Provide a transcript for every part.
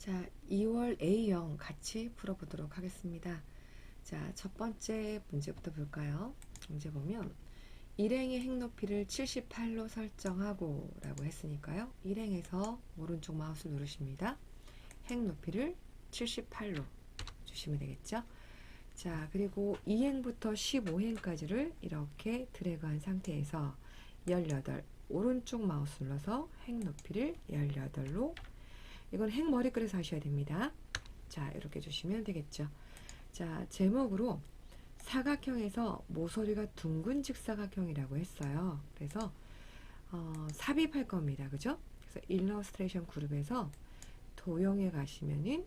자, 2월 A형 같이 풀어보도록 하겠습니다. 자, 첫 번째 문제부터 볼까요? 문제 보면 일행의 행높이를 78로 설정하고 라고 했으니까요. 일행에서 오른쪽 마우스 누르십니다. 행높이를 78로 주시면 되겠죠. 자, 그리고 2행부터 15행까지를 이렇게 드래그한 상태에서 18 오른쪽 마우스 눌러서 행높이를 18로, 이건 행머리글에서 하셔야 됩니다. 자, 이렇게 주시면 되겠죠. 자, 제목으로 사각형에서 모서리가 둥근 직사각형이라고 했어요. 그래서 삽입할 겁니다. 그죠? 그래서 일러스트레이션 그룹에서 도형에 가시면은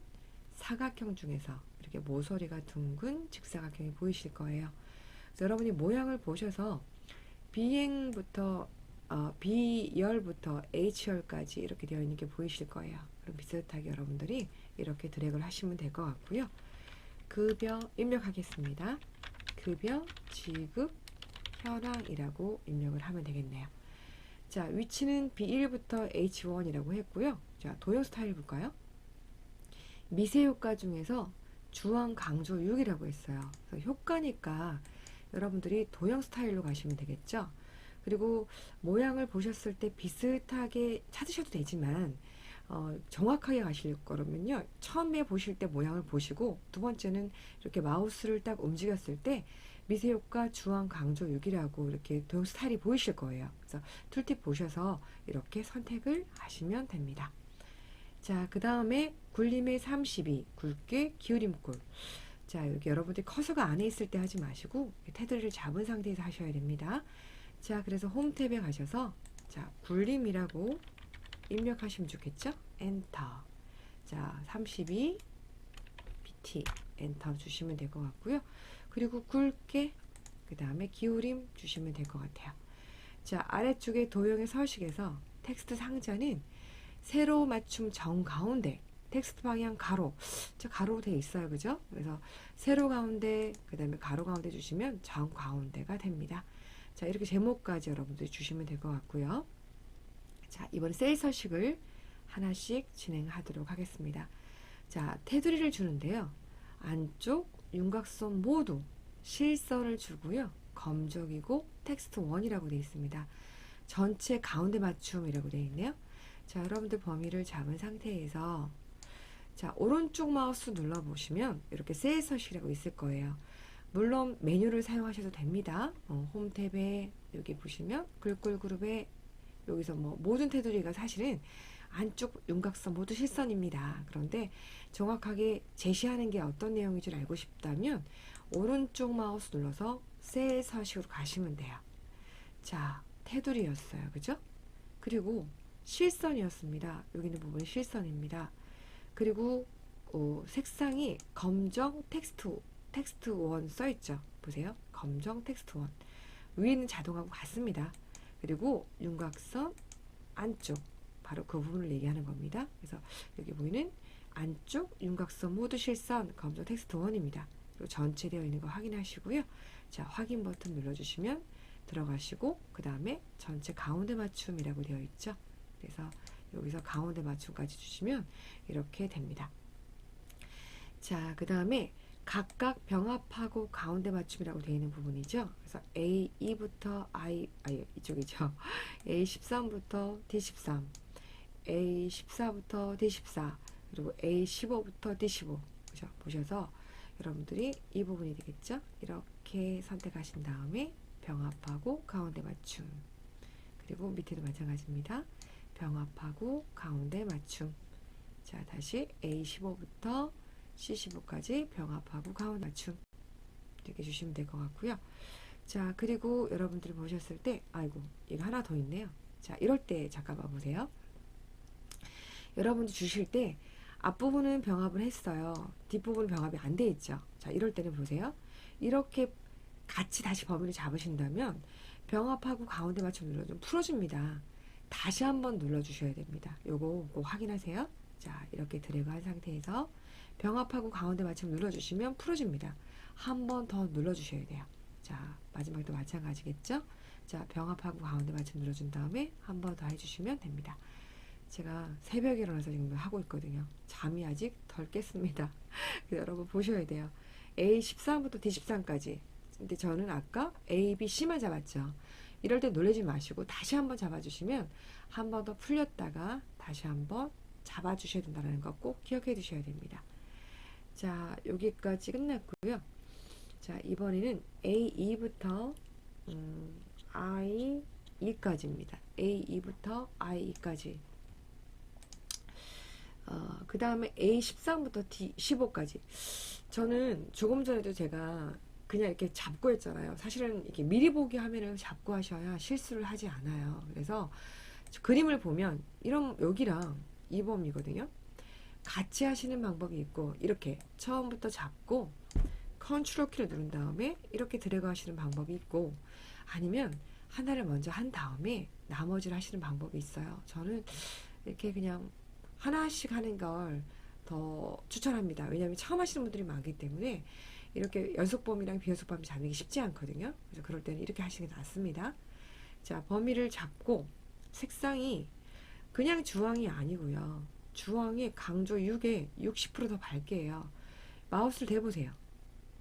사각형 중에서 이렇게 모서리가 둥근 직사각형이 보이실 거예요. 그래서 여러분이 모양을 보셔서 B행부터 B열부터 H열까지 이렇게 되어 있는 게 보이실 거예요. 그럼 비슷하게 여러분들이 이렇게 드래그를 하시면 될 것 같고요. 급여 입력하겠습니다. 급여, 지급, 현황이라고 입력을 하면 되겠네요. 자, 위치는 B1부터 H1이라고 했고요. 자, 도형 스타일 볼까요? 미세 효과 중에서 주황 강조 6이라고 했어요. 그래서 효과니까 여러분들이 도형 스타일로 가시면 되겠죠. 그리고 모양을 보셨을 때 비슷하게 찾으셔도 되지만 정확하게 가실 거라면요, 처음에 보실 때 모양을 보시고 두 번째는 이렇게 마우스를 딱 움직였을 때 미세 효과 주황 강조 6이라고 이렇게 도형 스타일이 보이실 거예요. 그래서 툴팁 보셔서 이렇게 선택을 하시면 됩니다. 자, 그 다음에 굴림의 32, 굵게 기울임꼴. 자, 여기 여러분들이 커서가 안에 있을 때 하지 마시고 테두리를 잡은 상태에서 하셔야 됩니다. 자, 그래서 홈 탭에 가셔서 자, 굴림이라고 입력하시면 좋겠죠? 엔터. 자, 32 pt 엔터 주시면 될 것 같고요. 그리고 굵게 그 다음에 기울임 주시면 될 것 같아요. 자, 아래쪽에 도형의 서식에서 텍스트 상자는 세로 맞춤 정가운데 텍스트 방향 가로, 저 가로로 되어 있어요. 그죠? 그래서 세로 가운데 그 다음에 가로 가운데 주시면 정가운데가 됩니다. 자, 이렇게 제목까지 여러분들이 주시면 될 것 같고요. 자, 이번 셀 서식을 하나씩 진행하도록 하겠습니다. 자, 테두리를 주는데요. 안쪽 윤곽선 모두 실선을 주고요. 검적이고 텍스트 1이라고 되어 있습니다. 전체 가운데 맞춤이라고 되어 있네요. 자, 여러분들 범위를 잡은 상태에서 자, 오른쪽 마우스 눌러보시면 이렇게 셀 서식이라고 있을 거예요. 물론 메뉴를 사용하셔도 됩니다. 홈 탭에 여기 보시면 글꼴 그룹에 여기서 뭐 모든 테두리가 사실은 안쪽 윤곽선 모두 실선입니다. 그런데 정확하게 제시하는 게 어떤 내용인 줄 알고 싶다면 오른쪽 마우스 눌러서 셀 서식으로 가시면 돼요. 자, 테두리였어요. 그죠? 그리고 실선이었습니다. 여기 있는 부분이 실선입니다. 그리고 색상이 검정 텍스트 1 써있죠. 보세요. 검정 텍스트 1. 위에는 자동하고 같습니다. 그리고 윤곽선 안쪽 바로 그 부분을 얘기하는 겁니다. 그래서 여기 보이는 안쪽 윤곽선 모두 실선 검정 텍스트 1입니다. 그리고 전체 되어 있는 거 확인하시고요. 자, 확인 버튼 눌러주시면 들어가시고 그 다음에 전체 가운데 맞춤이라고 되어 있죠. 그래서 여기서 가운데 맞춤까지 주시면 이렇게 됩니다. 자, 그 다음에 각각 병합하고 가운데 맞춤이라고 되어 있는 부분이죠. 그래서 A2부터 이쪽이죠. A13부터 D13, A14부터 D14, 그리고 A15부터 D15. 그죠? 보셔서 여러분들이 이 부분이 되겠죠. 이렇게 선택하신 다음에 병합하고 가운데 맞춤. 그리고 밑에도 마찬가지입니다. 병합하고 가운데 맞춤. 자, 다시 A15부터 C15까지 병합하고 가운데 맞춤 이렇게 주시면 될 것 같고요. 자, 그리고 여러분들이 보셨을 때 아이고 이거 하나 더 있네요. 자, 이럴 때 잠깐만 보세요. 여러분들 주실 때 앞부분은 병합을 했어요. 뒷부분은 병합이 안 돼 있죠. 자, 이럴 때는 보세요. 이렇게 같이 다시 범위를 잡으신다면 병합하고 가운데 맞춤 눌러 좀 풀어줍니다. 다시 한번 눌러주셔야 됩니다. 요거 꼭 확인하세요. 자, 이렇게 드래그 한 상태에서 병합하고 가운데 맞춤 눌러주시면 풀어줍니다. 한 번 더 눌러주셔야 돼요. 자, 마지막도 마찬가지겠죠? 자, 병합하고 가운데 맞춤 눌러준 다음에 한 번 더 해주시면 됩니다. 제가 새벽에 일어나서 지금 하고 있거든요. 잠이 아직 덜 깼습니다. 여러분 보셔야 돼요. A13부터 D13까지. 근데 저는 아까 A, B, C만 잡았죠. 이럴 때 놀라지 마시고 다시 한번 잡아주시면 한 번 더 풀렸다가 다시 한번 잡아주셔야 된다는 거 꼭 기억해 두셔야 됩니다. 자, 여기까지 끝났고요. 자, 이번에는 A2부터 I2까지입니다. A2부터 I2까지. 그 다음에 A13부터 D15까지. 저는 조금 전에도 제가 그냥 이렇게 잡고 했잖아요. 사실은 이렇게 미리 보기 화면을 잡고 하셔야 실수를 하지 않아요. 그래서 그림을 보면 이런 여기랑 이 범위거든요. 같이 하시는 방법이 있고 이렇게 처음부터 잡고 컨트롤 키를 누른 다음에 이렇게 드래그 하시는 방법이 있고 아니면 하나를 먼저 한 다음에 나머지를 하시는 방법이 있어요. 저는 이렇게 그냥 하나씩 하는 걸 더 추천합니다. 왜냐하면 처음 하시는 분들이 많기 때문에 이렇게 연속범위랑 비연속범위 잡기 쉽지 않거든요. 그래서 그럴 때는 이렇게 하시는 게 낫습니다. 자, 범위를 잡고 색상이 그냥 주황이 아니고요. 주황의 강조 6에 60%더 밝게 해요. 마우스를 대보세요.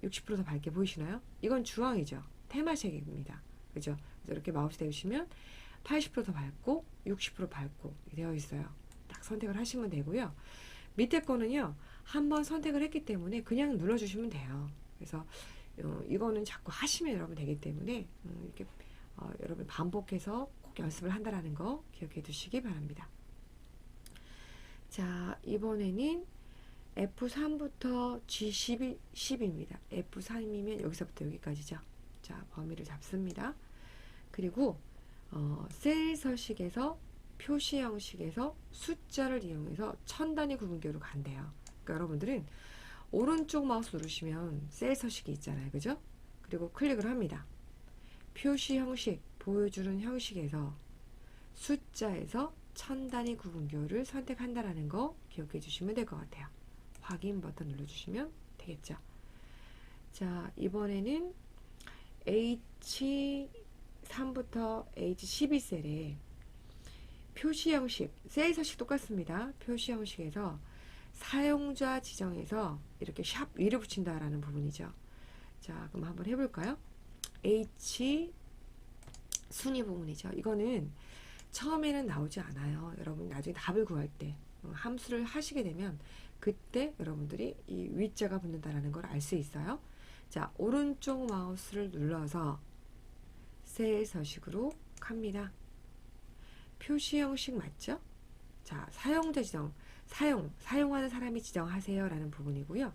60%더 밝게 보이시나요? 이건 주황이죠. 테마색입니다. 그죠? 그래서 이렇게 마우스 대보시면 80%더 밝고 60% 밝고 되어 있어요. 딱 선택을 하시면 되고요. 밑에 거는요. 한번 선택을 했기 때문에 그냥 눌러주시면 돼요. 그래서 이거는 자꾸 하시면 여러분 되기 때문에 이렇게 여러분 반복해서 꼭 연습을 한다는 거 기억해 두시기 바랍니다. 자, 이번에는 F3부터 G10입니다. F3이면 여기서부터 여기까지죠. 자, 범위를 잡습니다. 그리고 셀 서식에서 표시 형식에서 숫자를 이용해서 천 단위 구분교로 간대요. 그러니까 여러분들은 오른쪽 마우스 누르시면 셀 서식이 있잖아요. 그죠? 그리고 클릭을 합니다. 표시 형식, 보여주는 형식에서 숫자에서 천 단위 구분교를 선택한다라는 거 기억해 주시면 될 것 같아요. 확인 버튼 눌러주시면 되겠죠. 자, 이번에는 H3부터 H12셀에 표시 형식, 셀 서식 똑같습니다. 표시 형식에서 사용자 지정에서 이렇게 샵 위를 붙인다라는 부분이죠. 자, 그럼 한번 해볼까요? H 순위 부분이죠. 이거는 처음에는 나오지 않아요. 여러분 나중에 답을 구할 때 함수를 하시게 되면 그때 여러분들이 이 위자가 붙는다라는 걸 알 수 있어요. 자, 오른쪽 마우스를 눌러서 셀 서식으로 갑니다. 표시 형식 맞죠? 자, 사용자 지정, 사용하는 사람이 지정하세요 라는 부분이고요.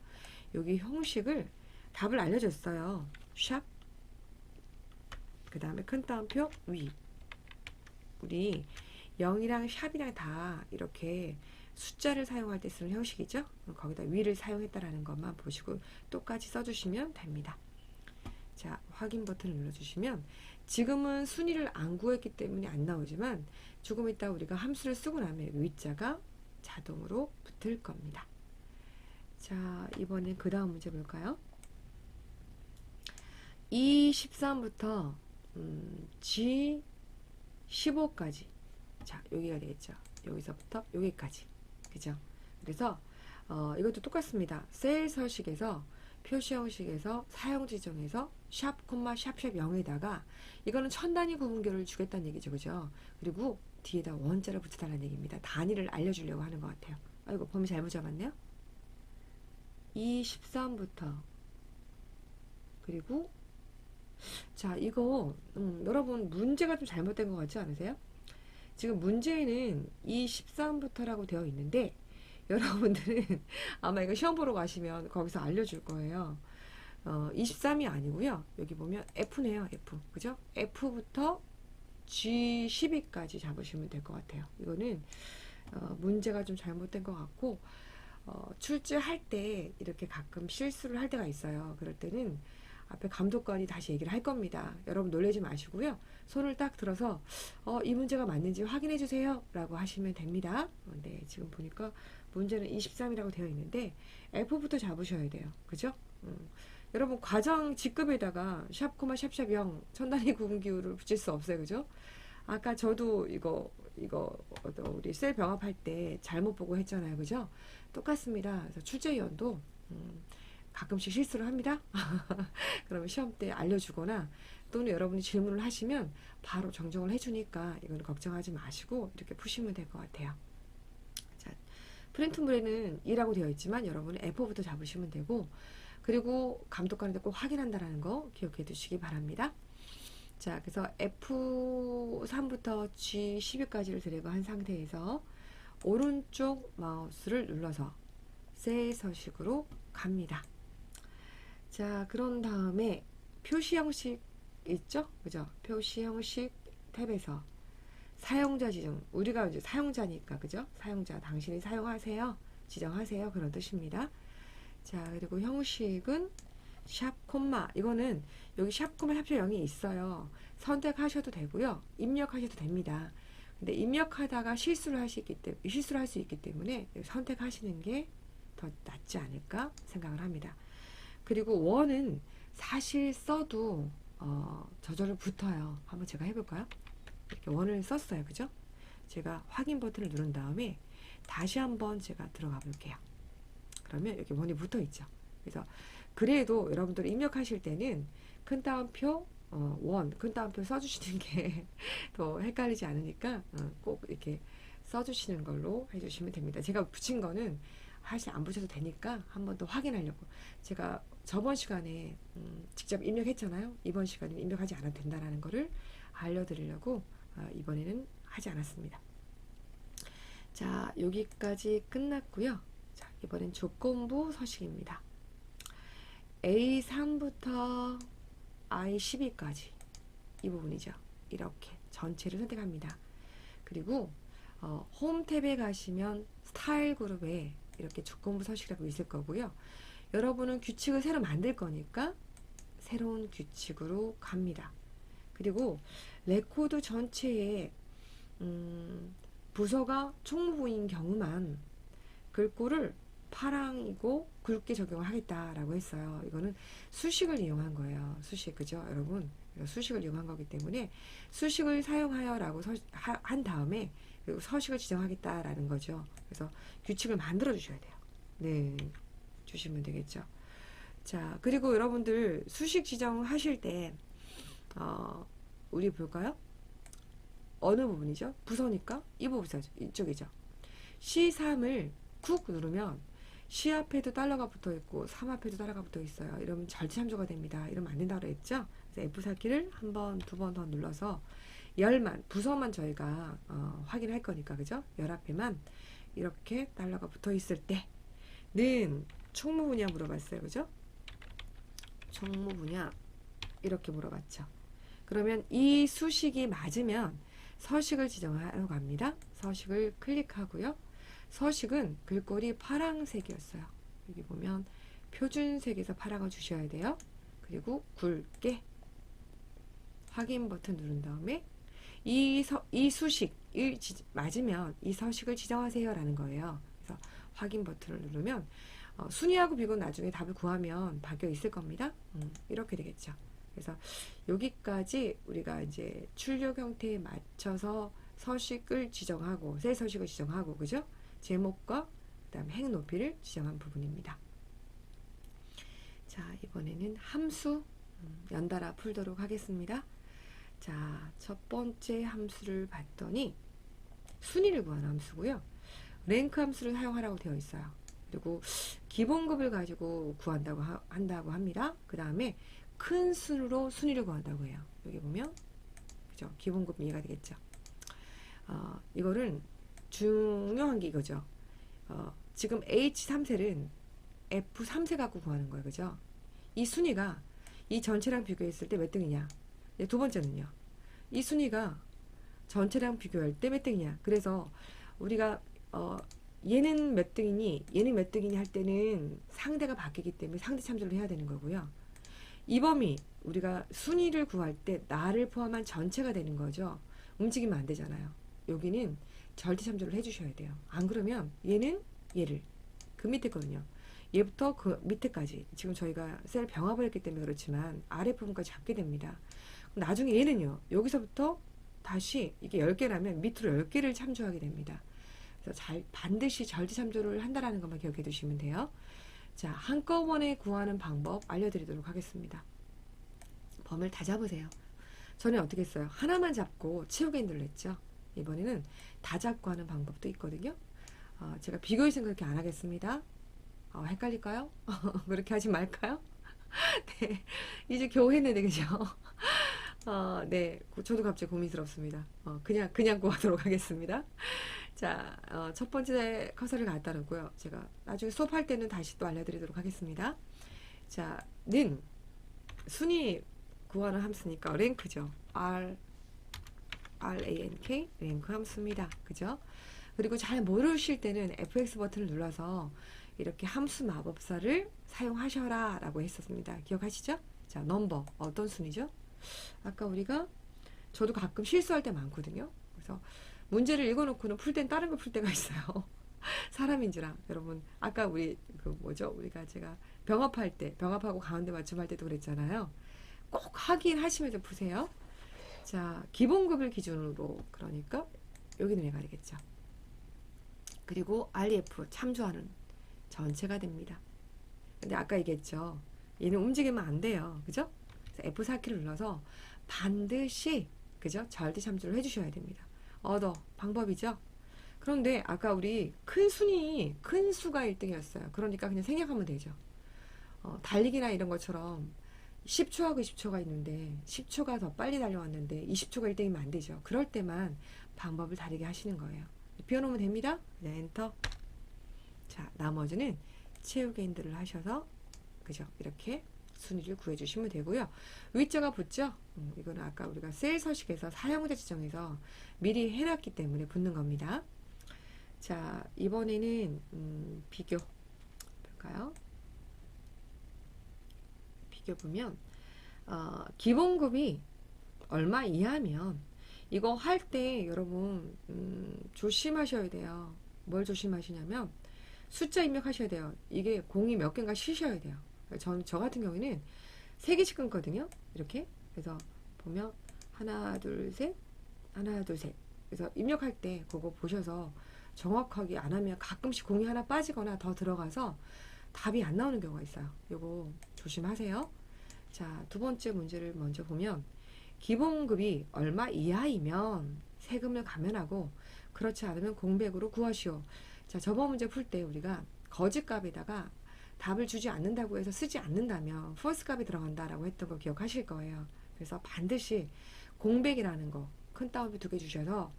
여기 형식을 답을 알려줬어요. 샵, 그 다음에 큰 따옴표 위. 우리 0이랑 샵이랑 다 이렇게 숫자를 사용할 때 쓰는 형식이죠. 거기다 위를 사용했다라는 것만 보시고 똑같이 써주시면 됩니다. 자, 확인 버튼을 눌러주시면 지금은 순위를 안 구했기 때문에 안 나오지만 조금 이따 우리가 함수를 쓰고 나면 위자가 자동으로 붙을 겁니다. 자, 이번엔 그 다음 문제 볼까요? E13부터 G15까지. 자, 여기가 되겠죠. 여기서부터 여기까지. 그죠? 그래서 이것도 똑같습니다. 셀 서식에서 표시 형식에서 사용 지정에서 샵, 샵샵 0에다가 이거는 천 단위 구분교를 주겠다는 얘기죠. 그죠? 그리고 뒤에다 원자를 붙여달라는 얘기입니다. 단위를 알려주려고 하는 것 같아요. 아이고, 범위 잘못 잡았네요. 13부터 그리고 자, 이거 여러분 문제가 좀 잘못된 것 같지 않으세요? 지금 문제에는 13부터라고 되어 있는데 여러분들은 아마 이거 시험 보러 가시면 거기서 알려줄 거예요. 23이 아니고요. 여기 보면 F네요. F. 그죠? F부터 G12까지 잡으시면 될 것 같아요. 이거는 문제가 좀 잘못된 것 같고 출제할 때 이렇게 가끔 실수를 할 때가 있어요. 그럴 때는 앞에 감독관이 다시 얘기를 할 겁니다. 여러분 놀라지 마시고요. 손을 딱 들어서 이 문제가 맞는지 확인해 주세요 라고 하시면 됩니다. 네, 지금 보니까 문제는 23이라고 되어 있는데 F부터 잡으셔야 돼요. 그죠? 여러분 과정 직급에다가 샵, 샵샵 0 천단위 구분기호를 붙일 수 없어요. 그죠? 아까 저도 우리 셀 병합할 때 잘못 보고 했잖아요. 그죠? 똑같습니다. 그래서 출제위원도 가끔씩 실수를 합니다. 그러면 시험 때 알려주거나 또는 여러분이 질문을 하시면 바로 정정을 해주니까 이건 걱정하지 마시고 이렇게 푸시면 될 것 같아요. 자, 프린트물에는 2라고 되어 있지만 여러분은 F4부터 잡으시면 되고, 그리고 감독관한테 꼭 확인한다는 거 기억해 두시기 바랍니다. 자, 그래서 F3부터 G12까지를 드래그 한 상태에서 오른쪽 마우스를 눌러서 새 서식으로 갑니다. 자, 그런 다음에 표시 형식 있죠? 그죠? 표시 형식 탭에서 사용자 지정, 우리가 이제 사용자니까, 그죠? 사용자, 당신이 사용하세요, 지정하세요, 그런 뜻입니다. 자, 그리고 형식은 샵 콤마, 이거는 여기 샵 콤마 샵 0이 있어요. 선택하셔도 되고요, 입력하셔도 됩니다. 근데 입력하다가 실수를 할 수 있기 때문에 선택하시는 게 더 낫지 않을까 생각을 합니다. 그리고 원은 사실 써도 저절로 붙어요. 한번 제가 해볼까요? 이렇게 원을 썼어요. 그죠? 제가 확인 버튼을 누른 다음에 다시 한번 제가 들어가 볼게요. 그러면 여기 원이 붙어 있죠. 그래서 그래도 여러분들 입력하실 때는 큰 따옴표 큰 따옴표 써주시는 게 더 헷갈리지 않으니까 꼭 이렇게 써주시는 걸로 해주시면 됩니다. 제가 붙인 거는 사실 안 붙여도 되니까 한 번 더 확인하려고, 제가 저번 시간에 직접 입력했잖아요. 이번 시간에는 입력하지 않아도 된다는 거를 알려드리려고 이번에는 하지 않았습니다. 자, 여기까지 끝났고요. 자, 이번엔 조건부 서식입니다. A3부터 I12까지 이 부분이죠. 이렇게 전체를 선택합니다. 그리고 홈 탭에 가시면 스타일 그룹에 이렇게 조건부 서식이라고 있을 거고요. 여러분은 규칙을 새로 만들 거니까 새로운 규칙으로 갑니다. 그리고 레코드 전체에 부서가 총무부인 경우만 글꼴을 파랑이고 굵게 적용을 하겠다라고 했어요. 이거는 수식을 이용한 거예요. 수식, 그죠 여러분? 수식을 이용한 거기 때문에 수식을 사용하여라고 한 다음에 그리고 서식을 지정하겠다라는 거죠. 그래서 규칙을 만들어 주셔야 돼요. 네, 주시면 되겠죠. 자, 그리고 여러분들 수식 지정하실 때 우리 볼까요? 어느 부분이죠? 부서니까 이 부분이죠. 이쪽이죠. C3을 쿡 누르면 C 앞에도 달러가 붙어 있고 3 앞에도 달러가 붙어 있어요. 이러면 절대참조가 됩니다. 이러면 안 된다고 그랬죠? 그래서 F4 키를 한 번, 두 번 더 눌러서 열만, 부서만 저희가 확인할 거니까, 그죠? 열 앞에만 이렇게 달러가 붙어 있을 때는 총무 분야 물어봤어요. 그죠? 총무 분야 이렇게 물어봤죠. 그러면 이 수식이 맞으면 서식을 지정하러 갑니다. 서식을 클릭하고요. 서식은 글꼴이 파랑색이었어요. 여기 보면 표준색에서 파랑을 주셔야 돼요. 그리고 굵게 확인 버튼 누른 다음에 이 수식이 맞으면 이 서식을 지정하세요 라는 거예요. 그래서 확인 버튼을 누르면 순위하고 비교는 나중에 답을 구하면 바뀌어 있을 겁니다. 이렇게 되겠죠. 그래서 여기까지 우리가 이제 출력 형태에 맞춰서 서식을 지정하고 새 서식을 지정하고, 그죠? 제목과 그다음에 행 높이를 지정한 부분입니다. 자, 이번에는 함수 연달아 풀도록 하겠습니다. 자, 첫 번째 함수를 봤더니 순위를 구하는 함수고요. 랭크 함수를 사용하라고 되어 있어요. 그리고 기본급을 가지고 한다고 합니다. 그 다음에 큰 순으로 순위를 구한다고 해요. 여기 보면 그죠? 기본급 이해가 되겠죠? 이거는 중요한 게 이거죠. 지금 H3셀은 F3세 갖고 구하는 거예요. 그죠? 이 순위가 이 전체랑 비교했을 때 몇 등이냐? 두 번째는요. 이 순위가 전체랑 비교할 때 몇 등이냐? 그래서 우리가 얘는 몇 등이니 얘는 몇 등이니 할 때는 상대가 바뀌기 때문에 상대 참조를 해야 되는 거고요. 이 범위 우리가 순위를 구할 때 나를 포함한 전체가 되는 거죠. 움직이면 안 되잖아요. 여기는 절대 참조를 해주셔야 돼요. 안 그러면 얘는 얘를 그 밑에 거든요. 얘부터 그 밑에까지 지금 저희가 셀 병합을 했기 때문에 그렇지만 아래 부분까지 잡게 됩니다. 나중에 얘는요. 여기서부터 다시 이게 10개라면 밑으로 10개를 참조하게 됩니다. 그래서 반드시 절대 참조를 한다라는 것만 기억해 두시면 돼요. 자, 한꺼번에 구하는 방법 알려드리도록 하겠습니다. 범위를 다 잡으세요. 전에 어떻게 했어요? 하나만 잡고 채우게 인들로 했죠. 이번에는 다 잡고 하는 방법도 있거든요. 제가 비교해서 그렇게 안 하겠습니다. 헷갈릴까요? 그렇게 하지 말까요? 네, 이제 겨우 했는데 그죠? 네, 저도 갑자기 고민스럽습니다. 그냥 구하도록 하겠습니다. 자, 첫 번째 커서를 갖다 놓고요. 제가 나중에 수업할 때는 다시 또 알려드리도록 하겠습니다. 자, 는 순위 구하는 함수니까 랭크죠. rank 랭크 함수입니다. 그죠? 그리고 잘 모르실 때는 fx 버튼을 눌러서 이렇게 함수 마법사를 사용하셔라 라고 했었습니다. 기억하시죠? 자, 넘버 어떤 순위죠? 아까 우리가 저도 가끔 실수할 때 많거든요. 그래서 문제를 읽어놓고는 풀 땐 다른 거 풀 때가 있어요. 사람인지라 여러분 아까 우리 우리가 제가 병합할 때 병합하고 가운데 맞춤할 때도 그랬잖아요. 꼭 확인하시면서 푸세요. 자, 기본급을 기준으로 그러니까 여기는 해가 되겠죠. 그리고 REF 참조하는 전체가 됩니다. 근데 아까 얘기했죠. 얘는 움직이면 안 돼요. 그죠? F4키를 눌러서 반드시 그죠? 절대 참조를 해주셔야 됩니다. 방법이죠. 그런데 아까 우리 큰 수가 1등이었어요. 그러니까 그냥 생략하면 되죠. 달리기나 이런 것처럼 10초하고 20초가 있는데 10초가 더 빨리 달려왔는데 20초가 1등이면 안 되죠. 그럴 때만 방법을 다르게 하시는 거예요. 비워놓으면 됩니다. 네, 엔터. 자, 나머지는 채우기 인들을 하셔서 그죠? 이렇게 순위를 구해주시면 되고요. 위자가 붙죠? 이거는 아까 우리가 셀 서식에서 사용자 지정해서 미리 해놨기 때문에 붙는 겁니다. 자, 이번에는 비교 볼까요? 비교 보면 기본급이 얼마 이하면 이거 할 때 여러분 조심하셔야 돼요. 뭘 조심하시냐면 숫자 입력하셔야 돼요. 이게 공이 몇 개인가 쉬셔야 돼요. 저 같은 경우에는 3개씩 끊거든요. 이렇게. 그래서 보면 하나, 둘, 셋. 그래서 입력할 때 그거 보셔서 정확하게 안 하면 가끔씩 공이 하나 빠지거나 더 들어가서 답이 안 나오는 경우가 있어요. 요거 조심하세요. 자, 두 번째 문제를 먼저 보면 기본급이 얼마 이하이면 세금을 감면하고 그렇지 않으면 공백으로 구하시오. 자, 저번 문제 풀 때 우리가 거짓값에다가 답을 주지 않는다고 해서 쓰지 않는다면 false 값이 들어간다라고 했던 거 기억하실 거예요. 그래서 반드시 공백이라는 거 큰 따옴표 2개 주셔서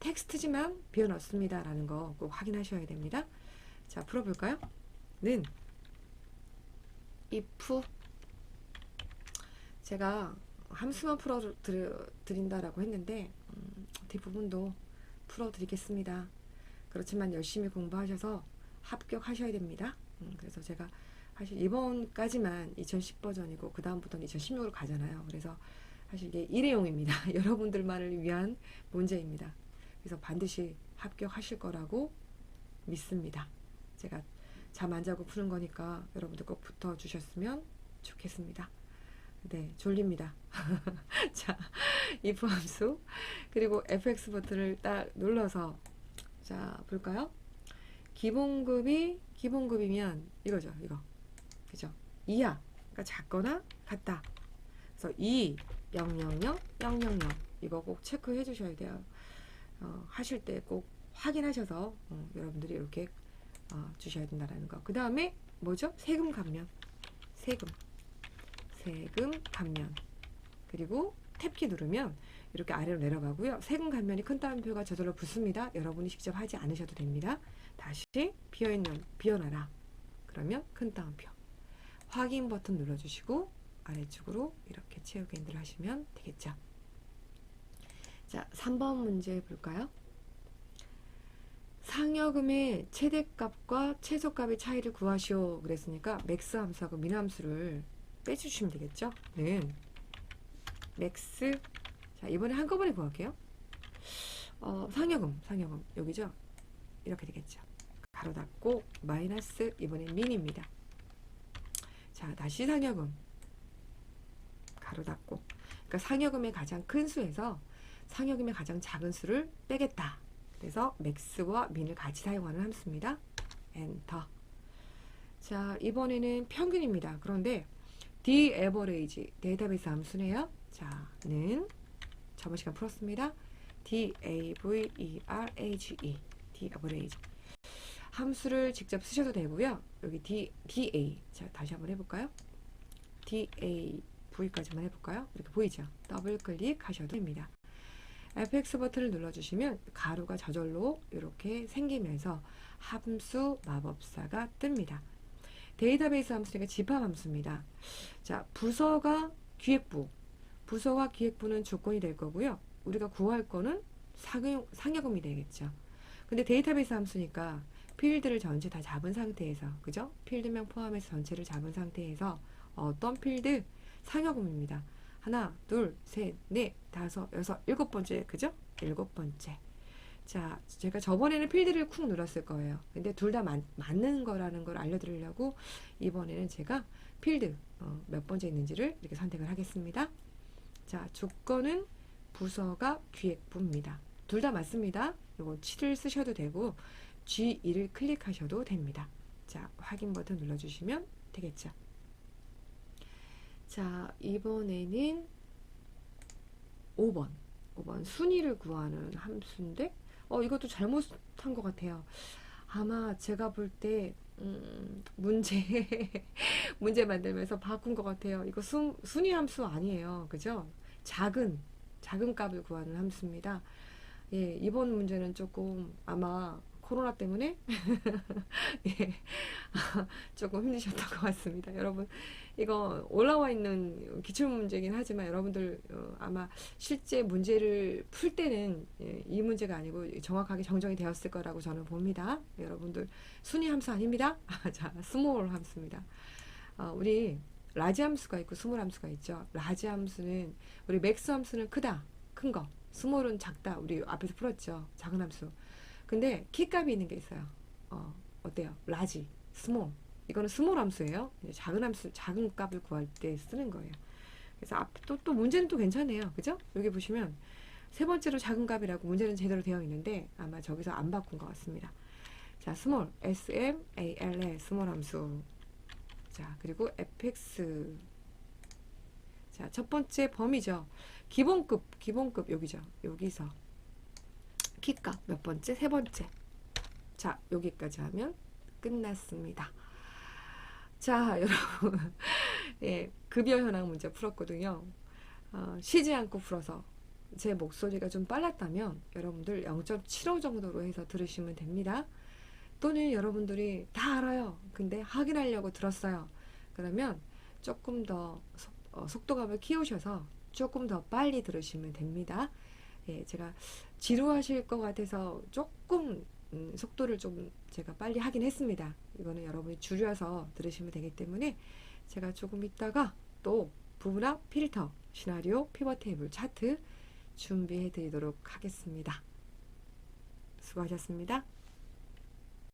텍스트지만 비워넣습니다 라는 거 꼭 확인하셔야 됩니다. 자, 풀어볼까요? 는 if 제가 함수만 풀어드린다라고 했는데 뒷부분도 풀어드리겠습니다. 그렇지만 열심히 공부하셔서 합격하셔야 됩니다. 그래서 제가 사실 이번까지만 2010 버전이고 그 다음부터는 2016으로 가잖아요. 그래서 사실 이게 일회용입니다. 여러분들만을 위한 문제입니다. 그래서 반드시 합격하실 거라고 믿습니다. 제가 잠 안 자고 푸는 거니까 여러분들 꼭 붙어주셨으면 좋겠습니다. 네, 졸립니다. 자, if 함수 그리고 fx 버튼을 딱 눌러서 자, 볼까요? 기본급이면 이거죠. 이거. 그죠? 이하. 그러니까 작거나 같다. 그래서 2, 0, 0, 0, 0, 0, 0 이거 꼭 체크해 주셔야 돼요. 하실 때 꼭 확인하셔서 여러분들이 이렇게 주셔야 된다는 거. 그 다음에 뭐죠? 세금 감면. 세금 감면. 그리고 탭키 누르면 이렇게 아래로 내려가고요. 세금 감면이 큰 따옴표가 저절로 붙습니다. 여러분이 직접 하지 않으셔도 됩니다. 다시 비워놔라. 그러면 큰 따옴표. 확인 버튼 눌러주시고 아래쪽으로 이렇게 채우기 인들 하시면 되겠죠. 자, 3번 문제 볼까요? 상여금의 최대값과 최소값의 차이를 구하시오. 그랬으니까 맥스 함수하고 민 함수를 빼주시면 되겠죠. 는 맥스. 자, 이번에 한꺼번에 구할게요. 상여금 여기죠. 이렇게 되겠죠. 가로 닫고 마이너스 이번엔 민입니다. 자, 다시 상여금 가로 닫고. 그러니까 상여금의 가장 큰 수에서 상여금의 가장 작은 수를 빼겠다. 그래서 max와 min을 같이 사용하는 함수입니다. 엔터. 자, 이번에는 평균입니다. 그런데 the average 데이터베이스 함수네요. 자, 는 저번 시간 풀었습니다. DAVERAGE, the average. 함수를 직접 쓰셔도 되고요. 여기 DA, 자 다시 한번 해볼까요? DAV까지만 해볼까요? 이렇게 보이죠? 더블 클릭하셔도 됩니다. FX 버튼을 눌러주시면 가루가 저절로 이렇게 생기면서 함수 마법사가 뜹니다. 데이터베이스 함수니까 집합 함수입니다. 자, 부서가 기획부, 부서와 기획부는 조건이 될 거고요. 우리가 구할 거는 상여금이 되겠죠. 근데 데이터베이스 함수니까 필드를 전체 다 잡은 상태에서, 그죠? 필드명 포함해서 전체를 잡은 상태에서 어떤 필드? 상여금입니다. 하나, 둘, 셋, 넷, 다섯, 여섯, 일곱 번째, 그죠? 일곱 번째. 자, 제가 저번에는 필드를 쿵 눌렀을 거예요. 근데 둘 다 맞는 거라는 걸 알려드리려고 이번에는 제가 필드 몇 번째 있는지를 이렇게 선택을 하겠습니다. 자, 조건은 부서가 기획부입니다. 둘 다 맞습니다. 이거 7을 쓰셔도 되고 G2를 클릭하셔도 됩니다. 자, 확인 버튼 눌러주시면 되겠죠. 자, 이번에는 5번 순위를 구하는 함수인데 이것도 잘못한 것 같아요. 아마 제가 볼 때 문제 만들면서 바꾼 것 같아요. 이거 순위 함수 아니에요. 그죠? 작은 값을 구하는 함수입니다. 예, 이번 문제는 조금 아마 코로나 때문에 예, 조금 힘드셨던 것 같습니다. 여러분, 이거 올라와 있는 기출문제긴 하지만 여러분들 아마 실제 문제를 풀 때는 이 문제가 아니고 정확하게 정정이 되었을 거라고 저는 봅니다. 여러분들 순위 함수 아닙니다. 자, 스몰 함수입니다. 우리 라지 함수가 있고 스몰 함수가 있죠. 라지 함수는 우리 맥스 함수는 크다, 큰 거. 스몰은 작다. 우리 앞에서 풀었죠. 작은 함수. 근데 키값이 있는 게 있어요. 어때요? 라지, 스몰. 이거는 스몰 함수예요. 작은 함수, 작은 값을 구할 때 쓰는 거예요. 그래서 또 문제는 또 괜찮아요. 그죠? 여기 보시면 세 번째로 작은 값이라고 문제는 제대로 되어 있는데 아마 저기서 안 바꾼 것 같습니다. 자, 스몰, SMALL, 스몰 함수. 자, 그리고 fx. 자, 첫 번째 범위죠. 기본급 여기죠. 여기서 키값 몇 번째? 세 번째. 자, 여기까지 하면 끝났습니다. 자, 여러분, 예, 급여 현황 문제 풀었거든요. 쉬지 않고 풀어서 제 목소리가 좀 빨랐다면 여러분들 0.75 정도로 해서 들으시면 됩니다. 또는 여러분들이 다 알아요. 근데 확인하려고 들었어요. 그러면 조금 더 속도감을 키우셔서 조금 더 빨리 들으시면 됩니다. 예, 제가 지루하실 것 같아서 조금 속도를 좀 제가 빨리 하긴 했습니다. 이거는 여러분이 줄여서 들으시면 되기 때문에 제가 조금 있다가 또 부분학 필터, 시나리오, 피벗 테이블, 차트 준비해 드리도록 하겠습니다. 수고하셨습니다.